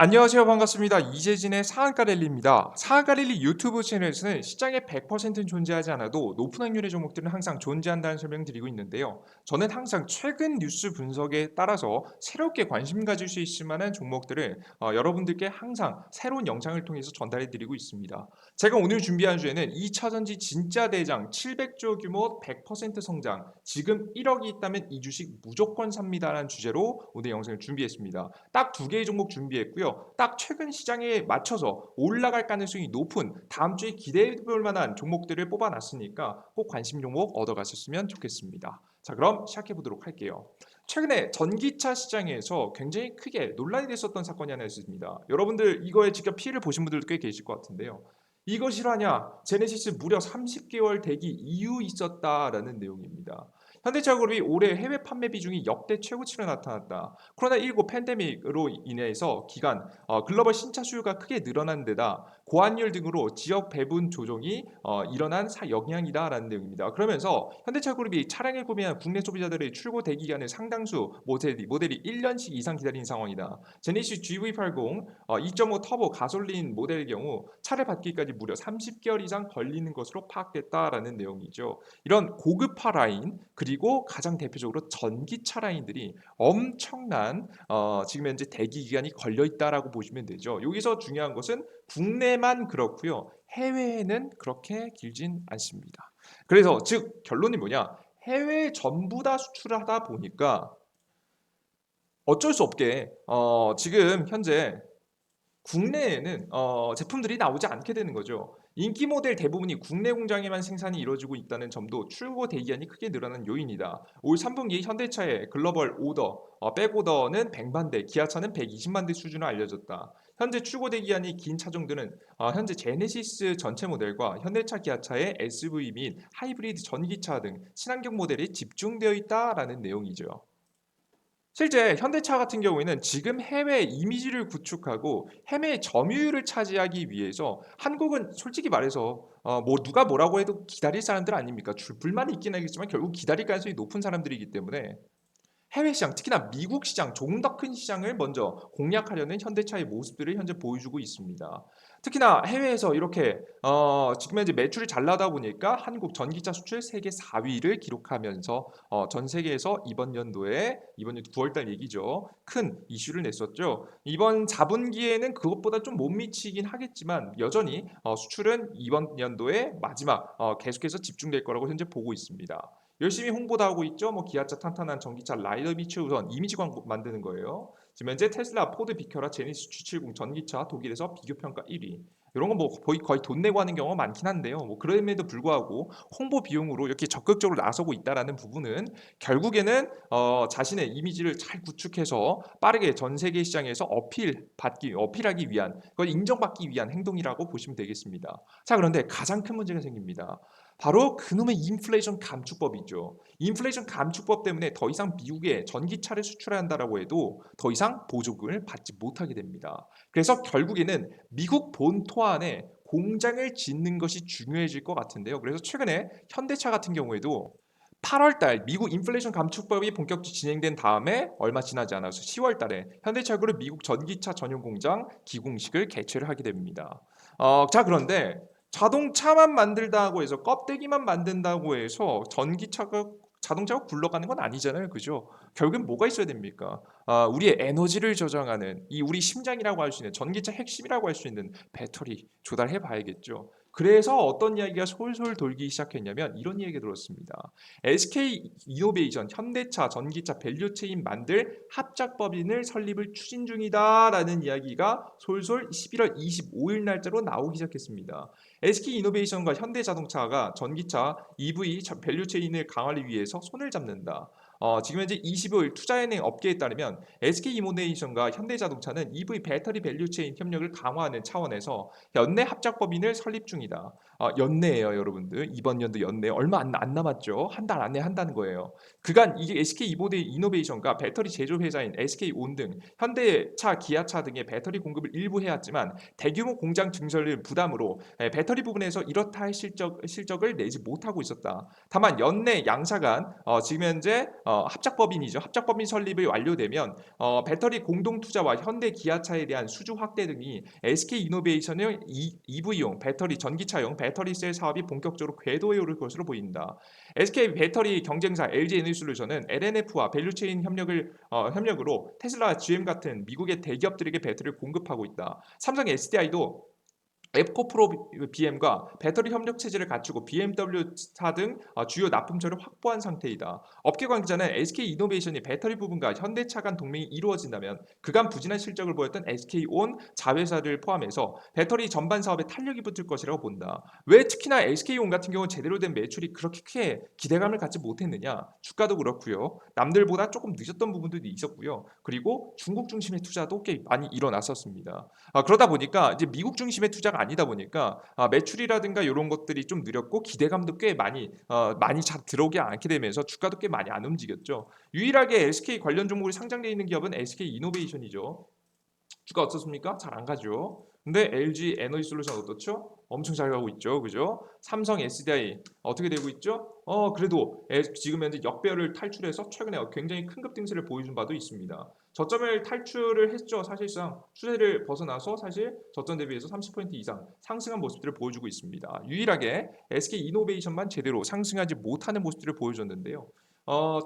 안녕하세요. 반갑습니다. 이재진의 상한가 랠리입니다. 상한가 랠리 유튜브 채널에서는 시장에 100%는 존재하지 않아도 높은 확률의 종목들은 항상 존재한다는 설명을 드리고 있는데요. 저는 항상 최근 뉴스 분석에 따라서 새롭게 관심 가질 수 있을 만한 종목들을 여러분들께 항상 새로운 영상을 통해서 전달해 드리고 있습니다. 제가 오늘 준비한 주제는 2차전지 진짜 대장 700조 규모 100% 성장 지금 1억이 있다면 이 주식 무조건 삽니다라는 주제로 오늘 영상을 준비했습니다. 딱 두 개의 종목 준비했고요. 딱 최근 시장에 맞춰서 올라갈 가능성이 높은 다음 주에 기대해 볼 만한 종목들을 뽑아놨으니까 꼭 관심 종목 얻어가셨으면 좋겠습니다. 자, 그럼 시작해 보도록 할게요. 최근에 전기차 시장에서 굉장히 크게 논란이 됐었던 사건이 하나 있습니다. 여러분들 이거에 직접 피해를 보신 분들도 꽤 계실 것 같은데요. 이거 실화냐? 제네시스 무려 30개월 대기 이후 있었다라는 내용입니다. 현대차그룹이 올해 해외 판매 비중이 역대 최고치로 나타났다. 코로나19 팬데믹으로 인해서 기간 글로벌 신차 수요가 크게 늘어난 데다 고환율 등으로 지역 배분 조정이 일어난 영향이다라는 내용입니다. 그러면서 현대차그룹이 차량을 구매한 국내 소비자들의 출고 대기 기간을 상당수 모델이 1년씩 이상 기다린 상황이다. 제네시스 GV80 2.5 터보 가솔린 모델의 경우 차를 받기까지 무려 30개월 이상 걸리는 것으로 파악됐다라는 내용이죠. 이런 고급화 라인 그리고 가장 대표적으로 전기차 라인들이 엄청난 지금 현재 대기 기간이 걸려 있다라고 보시면 되죠. 여기서 중요한 것은 국내만 그렇고요. 해외에는 그렇게 길진 않습니다. 그래서 즉 결론이 뭐냐? 해외에 전부 다 수출을 하다 보니까 어쩔 수 없게 지금 현재 국내에는 제품들이 나오지 않게 되는 거죠. 인기 모델 대부분이 국내 공장에만 생산이 이루어지고 있다는 점도 출고 대기한이 크게 늘어난 요인이다. 올 3분기 현대차의 글로벌 오더, 백오더는 100만 대, 기아차는 120만 대 수준으로 알려졌다. 현재 출고 대기한이 긴 차종들은 현재 제네시스 전체 모델과 현대차 기아차의 SUV 및 하이브리드 전기차 등 친환경 모델이 집중되어 있다라는 내용이죠. 실제 현대차 같은 경우에는 지금 해외 이미지를 구축하고 해외 점유율을 차지하기 위해서 한국은 솔직히 말해서 뭐 누가 뭐라고 해도 기다릴 사람들 아닙니까? 불만이 있긴 하겠지만 결국 기다릴 가능성이 높은 사람들이기 때문에 해외 시장, 특히나 미국 시장, 조금 더 큰 시장을 먼저 공략하려는 현대차의 모습들을 현재 보여주고 있습니다. 특히나 해외에서 이렇게 지금 현재 매출이 잘 나다 보니까 한국 전기차 수출 세계 4위를 기록하면서 전 세계에서 이번 년 9월달 얘기죠. 큰 이슈를 냈었죠. 이번 4분기에는 그것보다 좀 못 미치긴 하겠지만 여전히 수출은 이번 연도의 마지막 계속해서 집중될 거라고 현재 보고 있습니다. 열심히 홍보도 하고 있죠. 뭐 기아차 탄탄한 전기차 라이더 비치 우선 이미지 광고 만드는 거예요. 지금 현재 테슬라, 포드 비켜라, 제니스 G70 전기차 독일에서 비교 평가 1위. 이런 거 뭐 거의 돈 내고 하는 경우가 많긴 한데요. 뭐 그럼에도 불구하고 홍보 비용으로 이렇게 적극적으로 나서고 있다라는 부분은 결국에는 자신의 이미지를 잘 구축해서 빠르게 전 세계 시장에서 어필하기 위한 그걸 인정받기 위한 행동이라고 보시면 되겠습니다. 자, 그런데 가장 큰 문제가 생깁니다. 바로 그놈의 인플레이션 감축법이죠. 인플레이션 감축법 때문에 더 이상 미국에 전기차를 수출한다라고 해도 더 이상 보조금을 받지 못하게 됩니다. 그래서 결국에는 미국 본토 안에 공장을 짓는 것이 중요해질 것 같은데요. 그래서 최근에 현대차 같은 경우에도 8월 달 미국 인플레이션 감축법이 본격적으로 진행된 다음에 얼마 지나지 않아서 10월 달에 현대차그룹 미국 전기차 전용 공장 기공식을 개최를 하게 됩니다. 자, 그런데 자동차만 만들다고 해서 껍데기만 만든다고 해서 자동차가 굴러가는 건 아니잖아요. 그죠? 결국엔 뭐가 있어야 됩니까? 우리의 에너지를 저장하는 이 우리 심장이라고 할 수 있는 전기차 핵심이라고 할 수 있는 배터리 조달해 봐야겠죠. 그래서 어떤 이야기가 솔솔 돌기 시작했냐면 이런 이야기가 들었습니다. SK 이노베이션 현대차 전기차 밸류체인 만들 합작법인을 설립을 추진 중이다라는 이야기가 솔솔 11월 25일 날짜로 나오기 시작했습니다. SK 이노베이션과 현대자동차가 전기차 EV 밸류체인을 강화하기 위해서 손을 잡는다. 지금 현재 25일 투자은행 업계에 따르면 SK 이노베이션과 현대자동차는 EV 배터리 밸류체인 협력을 강화하는 차원에서 연내 합작법인을 설립 중이다. 연내예요, 여러분들. 이번 연도 연내 얼마 안 남았죠. 한 달 안에 한다는 거예요. 그간 이게 SK 이노베이션과 배터리 제조 회사인 SK온 등 현대차, 기아차 등의 배터리 공급을 일부 해왔지만 대규모 공장 증설을 부담으로 배터리 부분에서 이렇다 할 실적을 내지 못하고 있었다. 다만 연내 양사 간 지금 현재 합작법인이죠. 합작법인 설립이 완료되면 배터리 공동 투자와 현대 기아차에 대한 수주 확대 등이 SK 이노베이션의 EV용 배터리 전기차용 배터리셀 사업이 본격적으로 궤도에 오를 것으로 보인다. SK 배터리 경쟁사 LG 에너지솔루션은 LNF와 밸류체인 협력으로 테슬라, GM 같은 미국의 대기업들에게 배터리를 공급하고 있다. 삼성 SDI도 에코프로 BM과 배터리 협력 체제를 갖추고 BMW차 등 주요 납품처를 확보한 상태이다. 업계 관계자는 SK 이노베이션이 배터리 부분과 현대차 간 동맹이 이루어진다면 그간 부진한 실적을 보였던 SK온 자회사를 포함해서 배터리 전반 사업에 탄력이 붙을 것이라고 본다. 왜 특히나 SK온 같은 경우는 제대로 된 매출이 그렇게 크게 기대감을 갖지 못했느냐? 주가도 그렇고요. 남들보다 조금 늦었던 부분도 있었고요. 그리고 중국 중심의 투자도 꽤 많이 일어났었습니다. 그러다 보니까 이제 미국 중심의 투자가 아니다 보니까 매출이라든가 이런 것들이 좀 느렸고 기대감도 꽤 많이 잘 들어오지 않게 되면서 주가도 꽤 많이 안 움직였죠. 유일하게 SK 관련 종목이 상장되어 있는 기업은 SK 이노베이션이죠. 주가 어떻습니까? 잘 안 가죠. 근데 LG 에너지 솔루션 어떻죠? 엄청 잘 가고 있죠. 그죠? 삼성 SDI 어떻게 되고 있죠? 그래도 지금 현재 역배열을 탈출해서 최근에 굉장히 큰 급등세를 보여준 바도 있습니다. 저점을 탈출을 했죠. 사실상 추세를 벗어나서 사실 저점 대비해서 30% 이상 상승한 모습들을 보여주고 있습니다. 유일하게 SK 이노베이션만 제대로 상승하지 못하는 모습들을 보여줬는데요.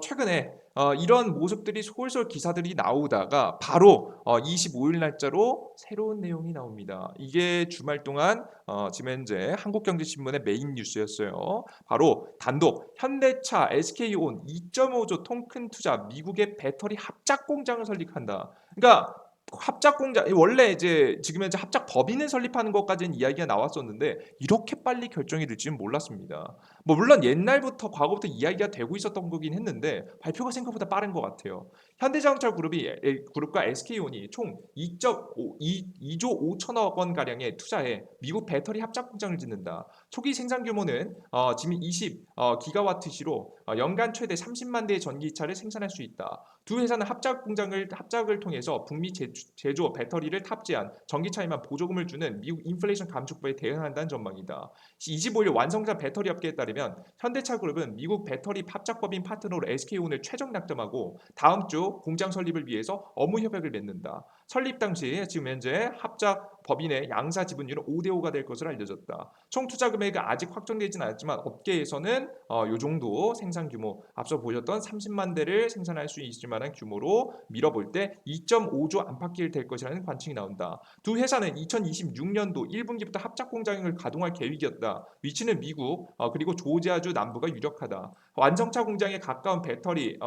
최근에 이런 모습들이 솔솔 기사들이 나오다가 바로 25일 날짜로 새로운 내용이 나옵니다. 이게 주말 동안 지금 현재 한국경제신문의 메인 뉴스였어요. 바로 단독 현대차 SK온 2.5조 통 큰 투자 미국의 배터리 합작 공장을 설립한다. 그러니까 합작 공장 원래 이제 지금 현재 합작 법인을 설립하는 것까지는 이야기가 나왔었는데 이렇게 빨리 결정이 될 줄은 몰랐습니다. 뭐 물론 옛날부터 과거부터 이야기가 되고 있었던 거긴 했는데 발표가 생각보다 빠른 것 같아요. 현대자동차 그룹과 SK온이 총 2조 5천억 원 가량의 투자에 미국 배터리 합작 공장을 짓는다. 초기 생산 규모는 지금 20 기가와트시로 연간 최대 30만 대의 전기차를 생산할 수 있다. 두 회사는 합작을 통해서 북미 제조 배터리를 탑재한 전기차에만 보조금을 주는 미국 인플레이션 감축법에 대응한다는 전망이다. 25일 완성자 배터리 업계에 따르면 현대차그룹은 미국 배터리 합작법인 파트너로 SK온을 최종 낙점하고 다음 주 공장 설립을 위해서 업무 협약을 맺는다. 설립 당시 지금 현재 합작 법인의 양사 지분율은 5대5가 될 것으로 알려졌다. 총 투자 금액은 아직 확정되지는 않았지만 업계에서는 이 정도 생산 규모 앞서 보셨던 30만 대를 생산할 수 있을 만한 규모로 밀어볼 때 2.5조 안팎일 될 것이라는 관측이 나온다. 두 회사는 2026년도 1분기부터 합작 공장을 가동할 계획이었다. 위치는 미국 그리고 조지아주 남부가 유력하다. 완성차 공장에 가까운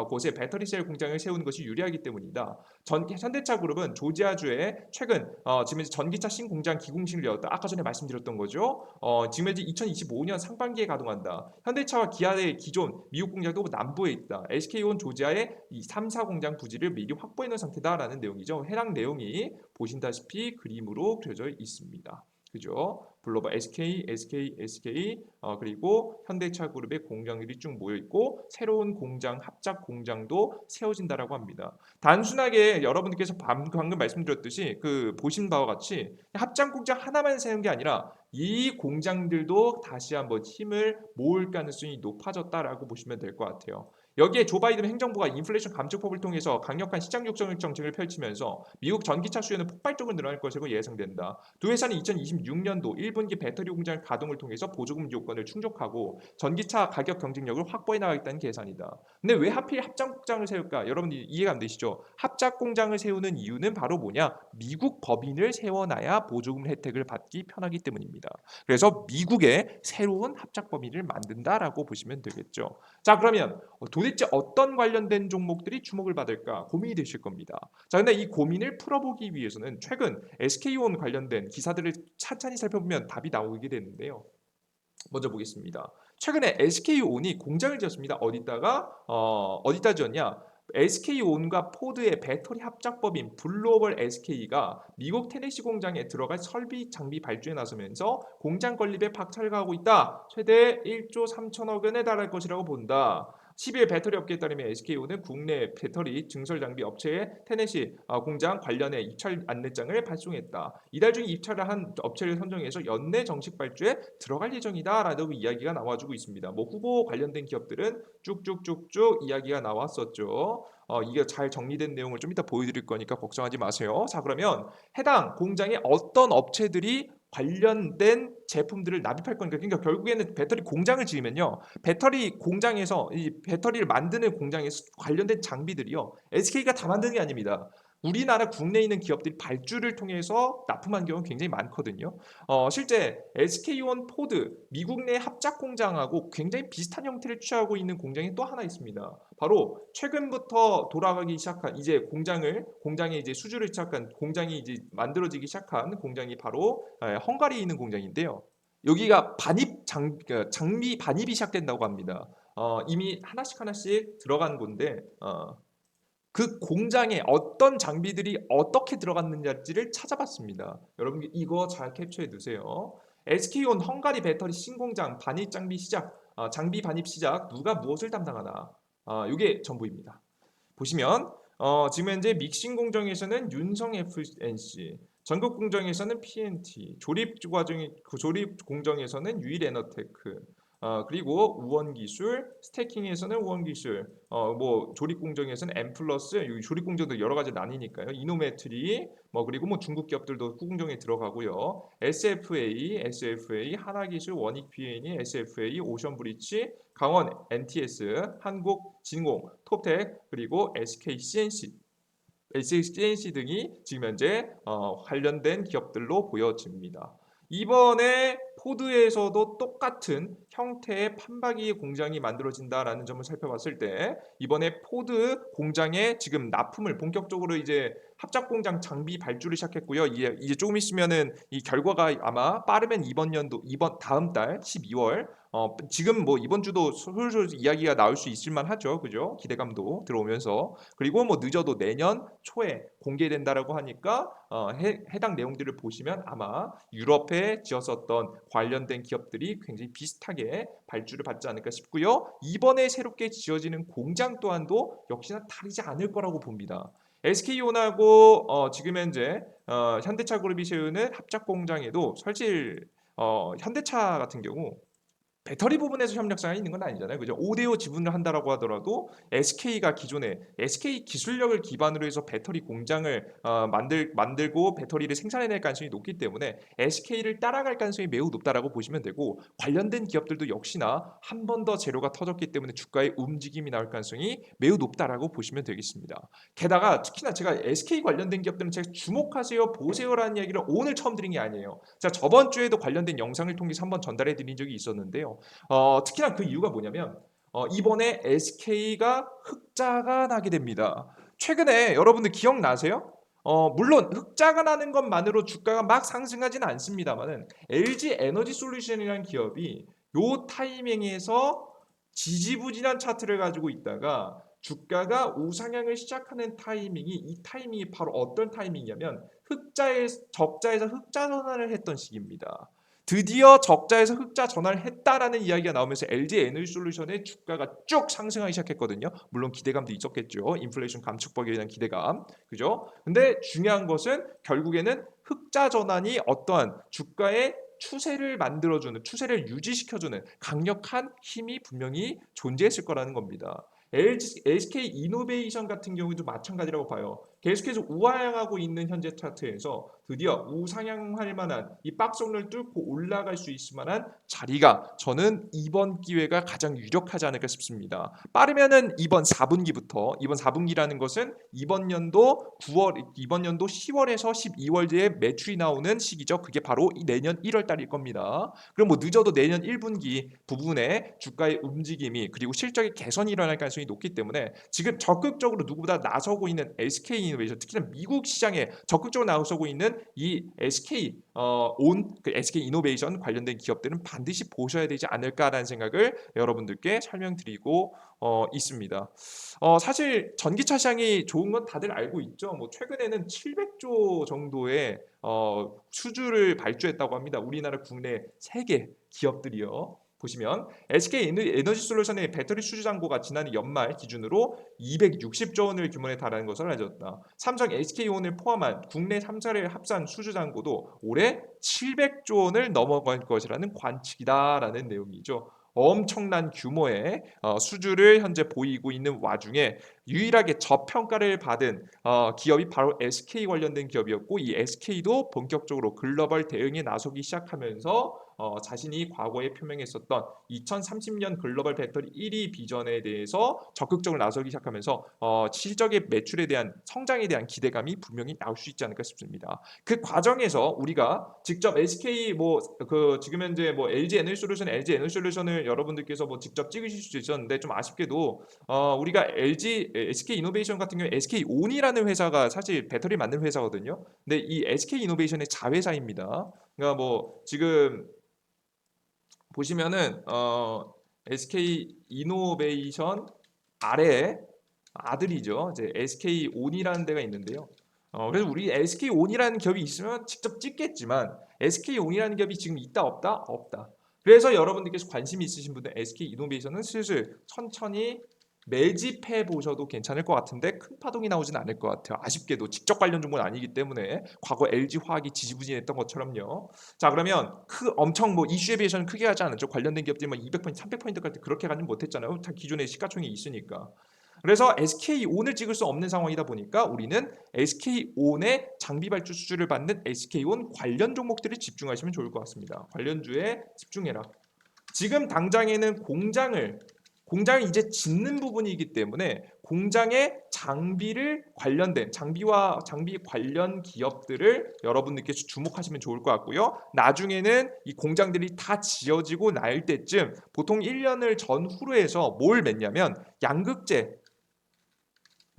곳에 배터리셀 공장을 세우는 것이 유리하기 때문이다. 현대차 그룹은 조지아주에 최근 지금 전기차 신공장 기공식을 열었다. 아까 전에 말씀드렸던 거죠. 지금 현재 2025년 상반기에 가동한다. 현대차와 기아의 기존 미국 공장도 남부에 있다. SK온 조지아의 이 3, 4 공장 부지를 미리 확보해 놓은 상태다라는 내용이죠. 해당 내용이 보신다시피 그림으로 그려져 있습니다. 그죠? 블로버 SK 그리고 현대차 그룹의 공장들이 쭉 모여 있고 새로운 공장 합작 공장도 세워진다라고 합니다. 단순하게 여러분들께서 방금 말씀드렸듯이 보신 바와 같이 합작 공장 하나만 세운 게 아니라 이 공장들도 다시 한번 힘을 모을 가능성이 높아졌다라고 보시면 될 것 같아요. 여기에 조 바이든 행정부가 인플레이션 감축법을 통해서 강력한 시장 육성 정책을 펼치면서 미국 전기차 수요는 폭발적으로 늘어날 것으로 예상된다. 두 회사는 2026년도 1분기 배터리 공장 가동을 통해서 보조금 요건을 충족하고 전기차 가격 경쟁력을 확보해 나가겠다는 계산이다. 근데 왜 하필 합작 공장을 세울까? 여러분이 이해가 안 되시죠? 합작 공장을 세우는 이유는 바로 뭐냐? 미국 법인을 세워놔야 보조금 혜택을 받기 편하기 때문입니다. 그래서 미국의 새로운 합작 법인을 만든다라고 보시면 되겠죠. 자, 그러면 도대체 어떤 관련된 종목들이 주목을 받을까 고민이 되실 겁니다. 자, 근데 이 고민을 풀어보기 위해서는 최근 SK온 관련된 기사들을 찬찬히 살펴보면 답이 나오게 되는데요. 먼저 보겠습니다. 최근에 SK온이 공장을 지었습니다. 어디다 지었냐? SK온과 포드의 배터리 합작법인 블로벌 SK가 미국 테네시 공장에 들어갈 설비 장비 발주에 나서면서 공장 건립에 박차를 가하고 있다. 최대 1조 3천억 원에 달할 것이라고 본다. 12일 배터리 업계에 따르면 SK온은 국내 배터리 증설 장비 업체의 테네시 공장 관련해 입찰 안내장을 발송했다. 이달 중에 입찰을 한 업체를 선정해서 연내 정식 발주에 들어갈 예정이다라는 이야기가 나와주고 있습니다. 뭐 후보 관련된 기업들은 쭉쭉쭉쭉 이야기가 나왔었죠. 이게 잘 정리된 내용을 좀 이따 보여드릴 거니까 걱정하지 마세요. 자, 그러면 해당 공장에 어떤 업체들이 관련된 제품들을 납입할 거니까, 그러니까 결국에는 배터리 공장을 지으면요, 배터리 공장에서 이 배터리를 만드는 공장에서 관련된 장비들이요, SK가 다 만드는 게 아닙니다. 우리나라 국내에 있는 기업들이 발주를 통해서 납품한 경우는 굉장히 많거든요. 실제 SK온 포드 미국 내 합작 공장하고 굉장히 비슷한 형태를 취하고 있는 공장이 또 하나 있습니다. 바로 최근부터 돌아가기 시작한, 이제 공장에 이제 수주를 시작한 공장이 이제 만들어지기 시작한 공장이 바로 헝가리에 있는 공장인데요. 여기가 장비 반입이 시작된다고 합니다. 이미 하나씩 하나씩 들어간 건데, 그 공장에 어떤 장비들이 어떻게 들어갔는지를 찾아봤습니다. 여러분 이거 잘 캡처해 두세요. SK온 헝가리 배터리 신공장 반입 장비 시작, 장비 반입 시작, 누가 무엇을 담당하나. 이게 전부입니다. 보시면 지금 현재 믹싱 공정에서는 윤성 FNC, 전국 공정에서는 PNT, 조립 공정에서는 유일에너테크, 그리고 우원기술, 스태킹에서는 우원기술, 뭐 조립 공정에서는 엠플러스, 조립 공정도 여러 가지 나뉘니까요. 이노메트리, 뭐 그리고 뭐 중국 기업들도 후공정에 들어가고요. SFA, 하나기술, 원익 BNE, SFA, 오션브리치, 강원 NTS, 한국진공, 톱텍, 그리고 SKCNC 등이 지금 현재 관련된 기업들로 보여집니다. 이번에 포드에서도 똑같은 형태의 판박이 공장이 만들어진다라는 점을 살펴봤을 때, 이번에 포드 공장에 지금 납품을 본격적으로 이제 합작 공장 장비 발주를 시작했고요. 이제 조금 있으면은 이 결과가 아마 빠르면 이번 다음 달 12월, 지금 뭐 이번 주도 솔솔 이야기가 나올 수 있을 만하죠, 그죠? 기대감도 들어오면서, 그리고 뭐 늦어도 내년 초에 공개된다라고 하니까 해당 내용들을 보시면 아마 유럽에 지었었던 관련된 기업들이 굉장히 비슷하게 발주를 받지 않을까 싶고요. 이번에 새롭게 지어지는 공장 또한도 역시나 다르지 않을 거라고 봅니다. SK온하고 지금 현재 현대차 그룹이 세우는 합작 공장에도 사실 현대차 같은 경우 배터리 부분에서 협력사가 있는 건 아니잖아요. 그죠? 5대5 지분을 한다라고 하더라도 SK가 기존에 SK 기술력을 기반으로 해서 배터리 공장을 만들고 배터리를 생산해낼 가능성이 높기 때문에 SK를 따라갈 가능성이 매우 높다라고 보시면 되고, 관련된 기업들도 역시나 한 번 더 재료가 터졌기 때문에 주가의 움직임이 나올 가능성이 매우 높다라고 보시면 되겠습니다. 게다가 특히나 제가 SK 관련된 기업들은 제가 주목하세요, 보세요라는 얘기를 오늘 처음 드린 게 아니에요. 자, 저번 주에도 관련된 영상을 통해서 한번 전달해 드린 적이 있었는데요. 특히나 그 이유가 뭐냐면 이번에 SK가 흑자가 나게 됩니다. 최근에 여러분들 기억나세요? 물론 흑자가 나는 것만으로 주가가 막 상승하지는 않습니다만은 LG 에너지 솔루션이라는 기업이 요 타이밍에서 지지부진한 차트를 가지고 있다가 주가가 우상향을 시작하는 타이밍이, 이 타이밍이 바로 어떤 타이밍이냐면 적자에서 흑자 전환을 했던 시기입니다. 드디어 적자에서 흑자 전환을 했다라는 이야기가 나오면서 LG 에너지 솔루션의 주가가 쭉 상승하기 시작했거든요. 물론 기대감도 있었겠죠. 인플레이션 감축법에 대한 기대감. 그죠? 근데 중요한 것은 결국에는 흑자 전환이 어떠한 주가의 추세를 유지시켜주는 강력한 힘이 분명히 존재했을 거라는 겁니다. SK 이노베이션 같은 경우도 마찬가지라고 봐요. 계속해서 우하향하고 있는 현재 차트에서 드디어 우상향할 만한 이 박스권을 뚫고 올라갈 수 있을 만한 자리가, 저는 이번 기회가 가장 유력하지 않을까 싶습니다. 빠르면은 이번 4분기라는 것은 이번 연도 10월에서 12월에 매출이 나오는 시기죠. 그게 바로 내년 1월 달일 겁니다. 그럼 뭐 늦어도 내년 1분기 부분에 주가의 움직임이 그리고 실적의 개선이 일어날 가능성이 높기 때문에 지금 적극적으로 누구보다 나서고 있는 SK이노베이션, 특히나 미국 시장에 적극적으로 나서고 있는 이 SK이노베이션 관련된 기업들은 반드시 보셔야 되지 않을까라는 생각을 여러분들께 설명드리고 있습니다. 사실 전기차 시장이 좋은 건 다들 알고 있죠. 뭐 최근에는 700조 정도의 수주를 발주했다고 합니다. 우리나라 국내 3개 기업들이요. 보시면 SK 에너지솔루션의 배터리 수주 잔고가 지난해 연말 기준으로 260조 원을 규모에 달하는 것을 알려졌다. 삼성 SK온을 포함한 국내 3사를 합산 수주 잔고도 올해 700조 원을 넘어갈 것이라는 관측이다라는 내용이죠. 엄청난 규모의 수주를 현재 보이고 있는 와중에 유일하게 저평가를 받은 기업이 바로 SK 관련된 기업이었고, 이 SK도 본격적으로 글로벌 대응에 나서기 시작하면서 자신이 과거에 표명했었던 2030년 글로벌 배터리 1위 비전에 대해서 적극적으로 나서기 시작하면서 실적의 매출에 대한 성장에 대한 기대감이 분명히 나올 수 있지 않을까 싶습니다. 그 과정에서 우리가 직접 SK 지금 현재 LG 에너지솔루션을 여러분들께서 직접 찍으실 수 있었는데, 좀 아쉽게도 우리가 SK 이노베이션 같은 경우에 SK 온이라는 회사가 사실 배터리 만드는 회사거든요. 근데 이 SK 이노베이션의 자회사입니다. 그러니까 지금 보시면은 SK 이노베이션 아래에 아들이죠. 이제 SK 온이라는 데가 있는데요. 그래서 우리 SK 온이라는 기업이 있으면 직접 찍겠지만 SK 온이라는 기업이 지금 있다 없다? 없다. 그래서 여러분들께서 관심이 있으신 분들 SK 이노베이션은 슬슬 천천히 매집해 보셔도 괜찮을 것 같은데, 큰 파동이 나오진 않을 것 같아요. 아쉽게도 직접 관련 종목은 아니기 때문에 과거 LG 화학이 지지부진했던 것처럼요. 자, 그러면 엄청 이슈에 비해서는 크게 가지 않았죠. 관련된 기업들이 200포인트, 300포인트까지 그렇게 가지 못했잖아요. 다 기존의 시가총액이 있으니까. 그래서 SK온을 찍을 수 없는 상황이다 보니까 우리는 SK온의 장비 발주 수주를 받는 SK온 관련 종목들에 집중하시면 좋을 것 같습니다. 관련주에 집중해라. 지금 당장에는 공장을 이제 짓는 부분이기 때문에 공장의 장비와 장비 관련 기업들을 여러분들께서 주목하시면 좋을 것 같고요. 나중에는 이 공장들이 다 지어지고 날 때쯤 보통 1년을 전후로 해서 뭘 맺냐면 양극재,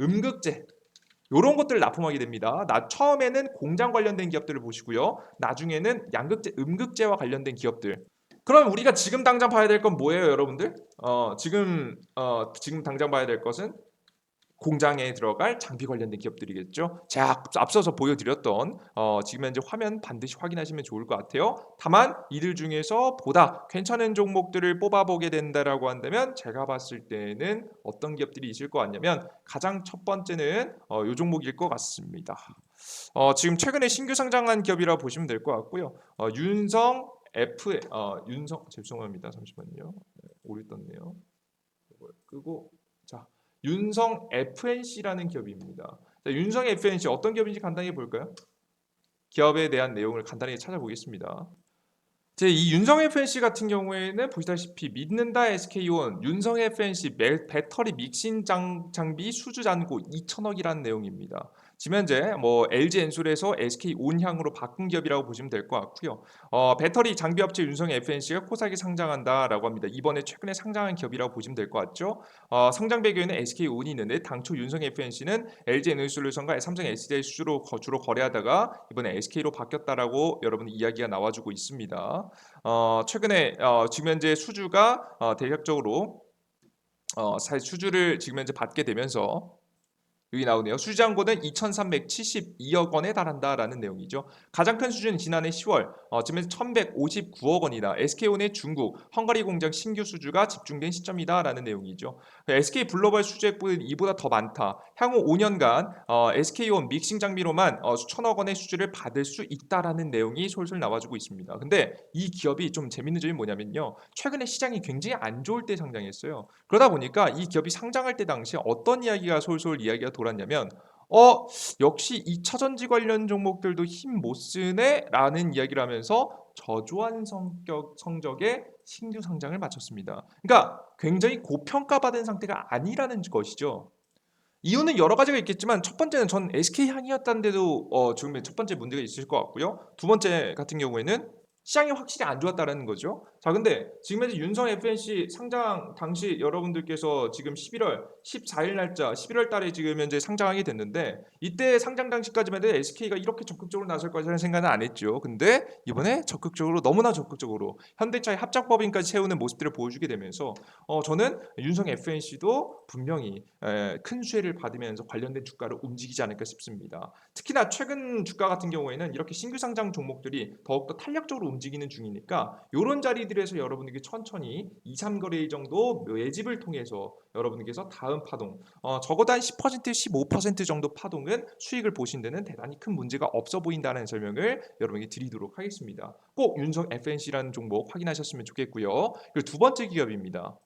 음극재 이런 것들을 납품하게 됩니다. 처음에는 공장 관련된 기업들을 보시고요. 나중에는 양극재, 음극재와 관련된 기업들. 그럼 우리가 지금 당장 봐야 될 건 뭐예요, 여러분들? 지금 당장 봐야 될 것은 공장에 들어갈 장비 관련된 기업들이겠죠. 제가 앞서서 보여드렸던 지금 현재 화면 반드시 확인하시면 좋을 것 같아요. 다만 이들 중에서 보다 괜찮은 종목들을 뽑아보게 된다라고 한다면 제가 봤을 때는 어떤 기업들이 있을 것 같냐면, 가장 첫 번째는 이 종목일 것 같습니다. 지금 최근에 신규 상장한 기업이라 보시면 될 것 같고요. 죄송합니다. 잠시만요. 오류 떴네요. 이걸 끄고, 자, 윤성 FNC라는 기업입니다. 자, 윤성 FNC 어떤 기업인지 간단히 볼까요? 기업에 대한 내용을 간단히 찾아보겠습니다. 이 윤성 FNC 같은 경우에는 보시다시피 믿는다 SK온, 윤성 FNC 배터리 믹싱 장비 수주 잔고 2천억이라는 내용입니다. 지금 현재 LG 엔솔에서 SK 온향으로 바꾼 기업이라고 보시면 될 것 같고요. 배터리 장비 업체 윤성 FNC가 코스닥에 상장한다라고 합니다. 이번에 최근에 상장한 기업이라고 보시면 될 것 같죠. 상장 배경에는 SK 온이 있는데, 당초 윤성 FNC는 LG 에너지솔루션과 삼성 SDI 수주로 주로 거래하다가 이번에 SK로 바뀌었다라고 여러분 이야기가 나와주고 있습니다. 최근에 지금 현재 수주가 대략적으로 사실 수주를 지금 현재 받게 되면서 여기 나오네요. 수주잔고는 2,372억 원에 달한다라는 내용이죠. 가장 큰 수주는 지난해 10월 지금 1,159억 원이다. SK온의 중국, 헝가리 공장 신규 수주가 집중된 시점이다라는 내용이죠. SK 글로벌 수주액보다 이보다 더 많다. 향후 5년간 SK온 믹싱 장비로만 수천억 원의 수주를 받을 수 있다라는 내용이 솔솔 나와주고 있습니다. 근데 이 기업이 좀 재밌는 점이 뭐냐면요. 최근에 시장이 굉장히 안 좋을 때 상장했어요. 그러다 보니까 이 기업이 상장할 때 당시 어떤 이야기가 솔솔 이야기가 돌았냐면, 역시 2차전지 관련 종목들도 힘 못 쓰네 라는 이야기를 하면서 저조한 성적의 신규 상장을 마쳤습니다. 그러니까 굉장히 고평가받은 상태가 아니라는 것이죠. 이유는 여러 가지가 있겠지만, 첫 번째는 전 SK 향이었다는데도 지금 첫 번째 문제가 있을 것 같고요. 두 번째 같은 경우에는 시장이 확실히 안 좋았다는 거죠. 자, 근데 지금 현재 윤성 FNC 상장 당시 여러분들께서 지금 11월 14일 날짜 11월 달에 지금 현재 상장하게 됐는데, 이때 상장 당시까지만 해도 SK가 이렇게 적극적으로 나설 거라는 생각은 안 했죠. 근데 이번에 너무나 적극적으로 현대차의 합작법인까지 세우는 모습들을 보여주게 되면서 저는 윤성 FNC도 분명히 큰 수혜를 받으면서 관련된 주가를 움직이지 않을까 싶습니다. 특히나 최근 주가 같은 경우에는 이렇게 신규 상장 종목들이 더욱더 탄력적으로 움직이는 중이니까 이런 자리들 트레이드를 해서 여러분에게 천천히 2, 3거래일 정도 매집을 통해서 여러분께서 다음 파동 적어도 한 10% 15% 정도 파동은 수익을 보신 데는 대단히 큰 문제가 없어 보인다는 설명을 여러분에게 드리도록 하겠습니다. 꼭 윤성 FNC라는 종목 확인하셨으면 좋겠고요. 그리고 두 번째 기업입니다.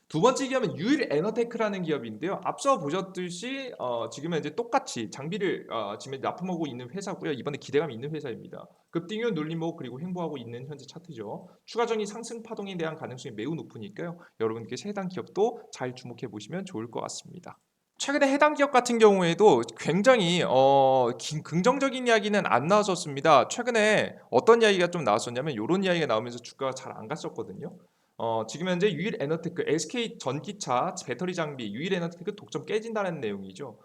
두 번째 기업은 유일 에너테크라는 기업인데요. 앞서 보셨듯이 지금은 이제 똑같이 장비를 지금 납품하고 있는 회사고요. 이번에 기대감 있는 회사입니다. 급등률 눌림목 그리고 횡보하고 있는 현재 차트죠. 추가적인 상승 파동에 대한 가능성이 매우 높으니까요. 여러분께서 해당 기업도 잘 주목해 보시면 좋을 것 같습니다. 최근에 해당 기업 같은 경우에도 굉장히 긍정적인 이야기는 안 나왔었습니다. 최근에 어떤 이야기가 좀 나왔었냐면 이런 이야기가 나오면서 주가가 잘 안 갔었거든요. 지금 현재 유일 에너테크 SK 전기차 배터리 장비 유일 에너테크 독점 깨진다는 내용이죠.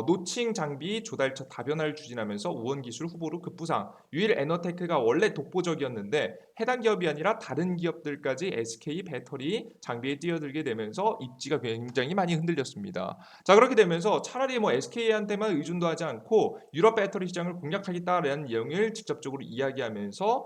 노칭 장비 조달처 다변화를 추진하면서 우원 기술 후보로 급부상. 유일 에너테크가 원래 독보적이었는데 해당 기업이 아니라 다른 기업들까지 SK 배터리 장비에 뛰어들게 되면서 입지가 굉장히 많이 흔들렸습니다. 자, 그렇게 되면서 차라리 뭐 SK한테만 의존도 하지 않고 유럽 배터리 시장을 공략하겠다라는 내용을 직접적으로 이야기하면서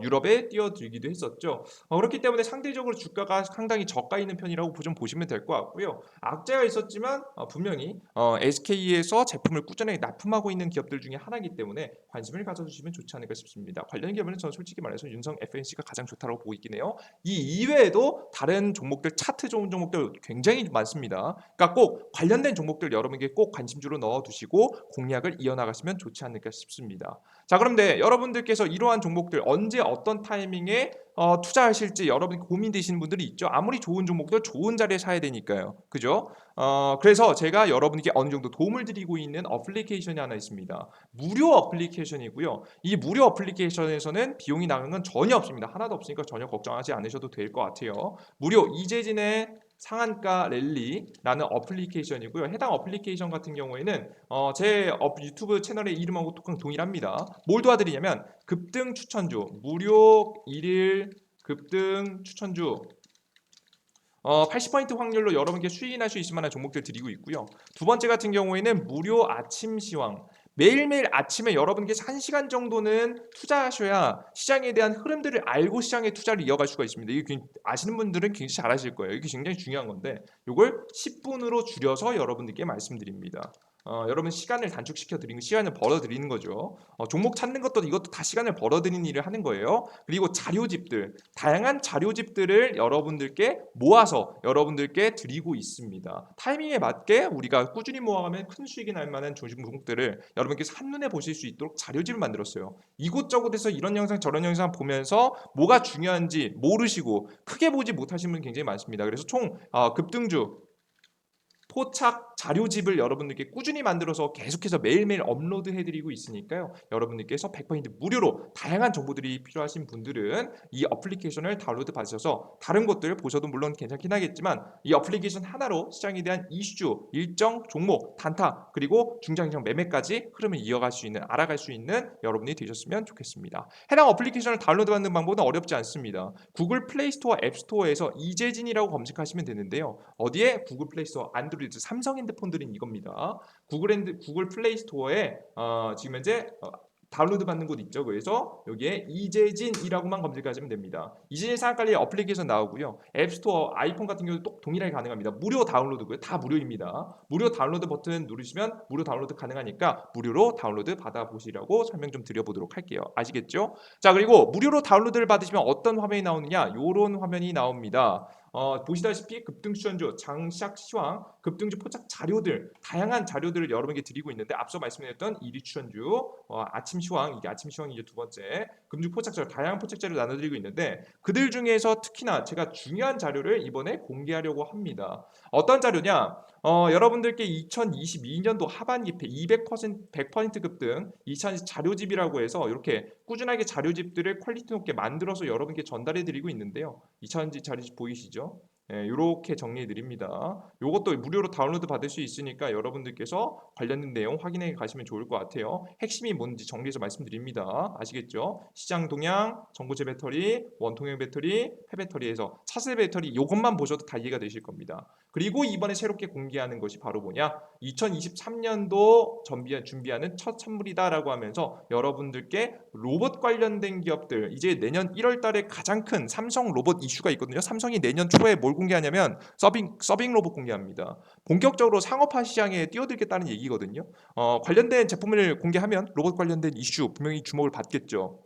유럽에 뛰어들기도 했었죠. 그렇기 때문에 상대적으로 주가가 상당히 저가 있는 편이라고 좀 보시면 될 것 같고요. 악재가 있었지만 분명히 SK에서 제품을 꾸준히 납품하고 있는 기업들 중에 하나이기 때문에 관심을 가져주시면 좋지 않을까 싶습니다. 관련 기업은 저는 솔직히 말해서 윤성 FNC가 가장 좋다고 보고 있긴 해요. 이 이외에도 다른 종목들 차트 좋은 종목들 굉장히 많습니다. 그러니까 꼭 관련된 종목들 여러분에게 꼭 관심주로 넣어두시고 공략을 이어나가시면 좋지 않을까 싶습니다. 자, 그런데 여러분들께서 이러한 종목들 언제 어떤 타이밍에 투자하실지 여러분이 고민되시는 분들이 있죠. 아무리 좋은 종목도 좋은 자리에 사야 되니까요. 그죠? 그래서 제가 여러분께 어느 정도 도움을 드리고 있는 어플리케이션이 하나 있습니다. 무료 어플리케이션이고요. 이 무료 어플리케이션에서는 비용이 나가는 건 전혀 없습니다. 하나도 없으니까 전혀 걱정하지 않으셔도 될 것 같아요. 무료 이재진의 상한가 랠리라는 어플리케이션이고요. 해당 어플리케이션 같은 경우에는 제 유튜브 채널의 이름하고 똑같은 동일합니다. 뭘 도와드리냐면 급등 추천주, 무료 1일 급등 추천주 80% 확률로 여러분께 수익날 수 있을 만한 종목들 드리고 있고요. 두 번째 같은 경우에는 무료 아침 시황. 매일매일 아침에 여러분께 1시간 정도는 투자하셔야 시장에 대한 흐름들을 알고 시장에 투자를 이어갈 수가 있습니다. 이게 아시는 분들은 굉장히 잘 아실 거예요. 이게 굉장히 중요한 건데 이걸 10분으로 줄여서 여러분들께 말씀드립니다. 여러분 시간을 단축시켜 드리는 시간을 벌어 드리는 거죠. 종목 찾는 것도 이것도 다 시간을 벌어 드리는 일을 하는 거예요. 그리고 자료집들 다양한 자료집들을 여러분들께 모아서 여러분들께 드리고 있습니다. 타이밍에 맞게 우리가 꾸준히 모아가면 큰 수익이 날 만한 종목들을 여러분께서 한눈에 보실 수 있도록 자료집을 만들었어요. 이곳저곳에서 이런 영상 저런 영상 보면서 뭐가 중요한지 모르시고 크게 보지 못하시는 분 굉장히 많습니다. 그래서 총 급등주 포착 자료집을 여러분들께 꾸준히 만들어서 계속해서 매일매일 업로드해드리고 있으니까요. 여러분들께서 100% 무료로 다양한 정보들이 필요하신 분들은 이 어플리케이션을 다운로드 받으셔서 다른 것들 보셔도 물론 괜찮긴 하겠지만 이 어플리케이션 하나로 시장에 대한 이슈, 일정, 종목, 단타 그리고 중장기적 매매까지 흐름을 이어갈 수 있는 알아갈 수 있는 여러분이 되셨으면 좋겠습니다. 해당 어플리케이션을 다운로드 받는 방법은 어렵지 않습니다. 구글 플레이스토어 앱스토어에서 이재진이라고 검색하시면 되는데요. 어디에? 구글 플레이스토어 안드로이드 삼성 핸드폰들은 이겁니다. 구글 플레이 스토어에 지금 현재 다운로드 받는 곳 있죠. 그래서 여기에 이재진이라고만 검색하시면 됩니다. 이재진 상한가리 어플리케이션 나오고요. 앱스토어 아이폰 같은 경우도 동일하게 가능합니다. 무료 다운로드고요. 다 무료입니다. 무료 다운로드 버튼 누르시면 무료 다운로드 가능하니까 무료로 다운로드 받아보시라고 설명 좀 드려보도록 할게요. 아시겠죠? 자, 그리고 무료로 다운로드를 받으시면 어떤 화면이 나오느냐? 이런 화면이 나옵니다. 보시다시피 급등 추천주, 장시작 시황, 급등주 포착 자료들, 다양한 자료들을 여러분에게 드리고 있는데 앞서 말씀드렸던 1위 추천주, 아침 시황, 이게 아침 시황이 이제 두 번째, 금주 포착 자료, 다양한 포착 자료를 나눠드리고 있는데 그들 중에서 특히나 제가 중요한 자료를 이번에 공개하려고 합니다. 어떤 자료냐? 여러분들께 2022년도 하반기 200% 100% 급등 2020 자료집이라고 해서 이렇게 꾸준하게 자료집들을 퀄리티 높게 만들어서 여러분께 전달해 드리고 있는데요. 2020 자료집 보이시죠? 요렇게 정리해 드립니다. 요것도 무료로 다운로드 받을 수 있으니까 여러분들께서 관련된 내용 확인해 가시면 좋을 것 같아요. 핵심이 뭔지 정리해서 말씀드립니다. 아시겠죠? 시장 동향, 전고체 배터리, 원통형 배터리, 폐배터리에서 차세 배터리 요것만 보셔도 다 이해가 되실 겁니다. 그리고 이번에 새롭게 공개하는 것이 바로 뭐냐? 2023년도 준비하는 첫 선물이다라고 하면서 여러분들께 로봇 관련된 기업들 이제 내년 1월 달에 가장 큰 삼성 로봇 이슈가 있거든요. 삼성이 내년 초에 뭘 공개하냐면 서빙 로봇 공개합니다. 본격적으로 상업화 시장에 뛰어들겠다는 얘기거든요. 관련된 제품을 공개하면 로봇 관련된 이슈 분명히 주목을 받겠죠.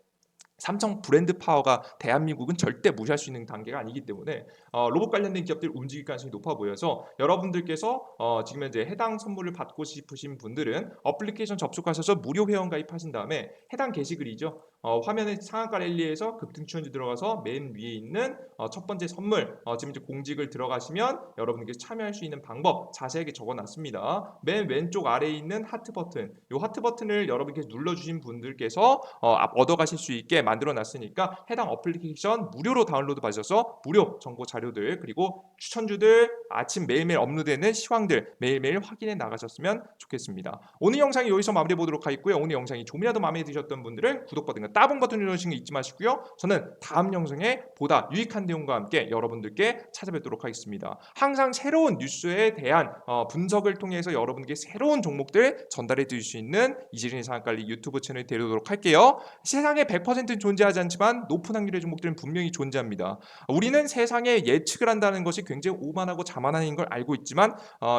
삼성 브랜드 파워가 대한민국은 절대 무시할 수 있는 단계가 아니기 때문에 로봇 관련된 기업들 움직일 가능성이 높아 보여서 여러분들께서 지금 현재 해당 선물을 받고 싶으신 분들은 어플리케이션 접속하셔서 무료 회원 가입하신 다음에 해당 게시글이죠. 화면에 상한가 랠리에서 급등 추천주 들어가서 맨 위에 있는 첫 번째 선물 지금 이제 공직을 들어가시면 여러분께서 참여할 수 있는 방법 자세하게 적어놨습니다. 맨 왼쪽 아래에 있는 하트 버튼, 이 하트 버튼을 여러분께서 눌러주신 분들께서 얻어가실 수 있게 만들어놨으니까 해당 어플리케이션 무료로 다운로드 받으셔서 무료 정보 자료들 그리고 추천주들 아침 매일매일 업로드되는 시황들 매일매일 확인해 나가셨으면 좋겠습니다. 오늘 영상이 여기서 마무리해 보도록 하겠고요. 오늘 영상이 좀이라도 마음에 드셨던 분들은 구독 버튼과 따봉 버튼 누르시는 거 잊지 마시고요. 저는 다음 영상에 보다 유익한 내용과 함께 여러분들께 찾아뵙도록 하겠습니다. 항상 새로운 뉴스에 대한 분석을 통해서 여러분께 새로운 종목들 전달해 드릴 수 있는 이재진의 상한관리 유튜브 채널 데려오도록 할게요. 세상에 100%는 존재하지 않지만 높은 확률의 종목들은 분명히 존재합니다. 우리는 세상에 예측을 한다는 것이 굉장히 오만하고 자만한 걸 알고 있지만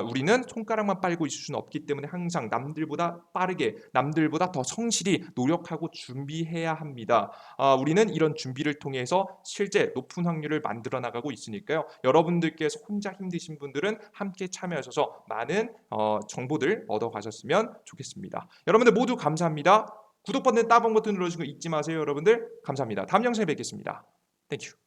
우리는 손가락만 빨고 있을 수는 없기 때문에 항상 남들보다 빠르게 남들보다 더 성실히 노력하고 준비해야 합니다. 우리는 이런 준비를 통해서 실제 높은 확률을 만들어 나가고 있으니까요. 여러분들께서 혼자 힘드신 분들은 함께 참여하셔서 많은 정보들 얻어가셨으면 좋겠습니다. 여러분들 모두 감사합니다. 구독 버튼 따봉 버튼 눌러주시는 거 잊지 마세요. 여러분들 감사합니다. 다음 영상에 뵙겠습니다. 땡큐.